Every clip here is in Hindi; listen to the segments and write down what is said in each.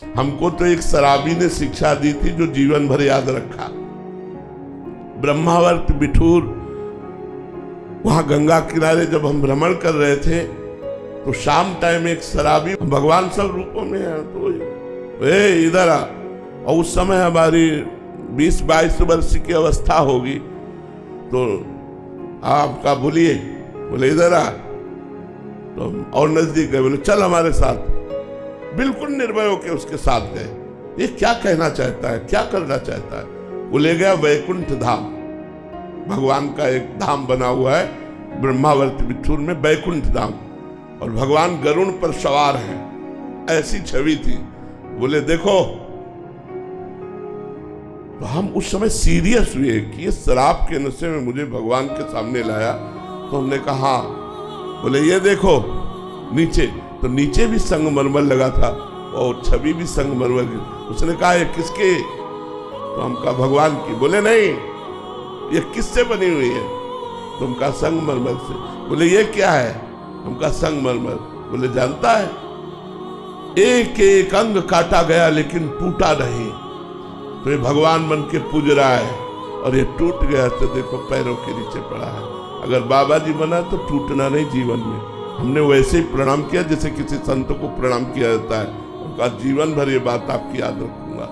हमको तो एक शराबी ने शिक्षा दी थी जो जीवन भर याद रखा। ब्रह्मावर्त बिठूर, वहां गंगा किनारे जब हम भ्रमण कर रहे थे तो शाम टाइम एक शराबी, भगवान सब रूपों में है, तो इधर आ। और उस समय हमारी 20-22 वर्ष की अवस्था होगी, तो आपका बोलिए, बोले इधर आ। तो और नजदीक गए, बोले चल हमारे साथ। बिल्कुल निर्भय होकर उसके साथ गए। ये क्या कहना चाहता है, क्या करना चाहता है? वो ले गया वैकुंठ धाम। भगवान का एक धाम बना हुआ है ब्रह्मावर्त बिठूर में, वैकुंठ धाम, और भगवान गरुड़ पर सवार हैं, ऐसी छवि थी। बोले देखो, तो हम उस समय सीरियस हुए कि ये शराब के नशे में मुझे भगवान के सामने लाया। तो हमने कहा, बोले ये देखो नीचे, तो नीचे भी संगमरमर लगा था और छवि भी संगमरमर की। उसने कहा ये किसके? तो हम कहा भगवान की। बोले नहीं, ये किससे बनी हुई है? तो हम कहा संगमरमर से। बोले ये क्या है? हम कहा संगमरमर। बोले जानता है, एक एक अंग काटा गया लेकिन टूटा नहीं। तो ये भगवान बन के पूज रहा है, और ये टूट गया तो देखो पैरों के नीचे पड़ा है। अगर बाबा जी बना तो टूटना नहीं जीवन में। हमने वैसे ही प्रणाम किया जैसे किसी संत को प्रणाम किया जाता है। उनका जीवन भर ये बात आपकी याद रखूंगा,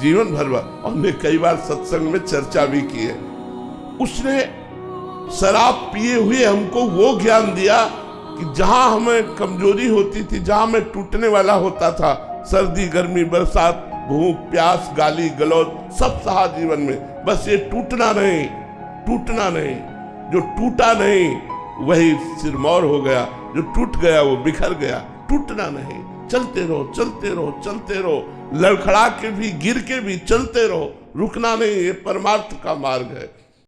जीवन भर। और हमने कई बार सत्संग में चर्चा भी की है। उसने शराब पिए हुए हमको वो ज्ञान दिया कि जहां हमें कमजोरी होती थी, जहां मैं टूटने वाला होता था, सर्दी गर्मी बरसात भूख प्यास गाली गलौज सब सहा जीवन में, बस ये टूटना नहीं, टूटना नहीं। जो टूटा नहीं वही सिरमौर हो गया, जो टूट गया वो बिखर गया। टूटना नहीं, चलते रहो चलते रहो चलते रहो, लड़खड़ा के भी गिर के भी चलते रहो, रुकना नहीं। ये परमार्थ का मार्ग है।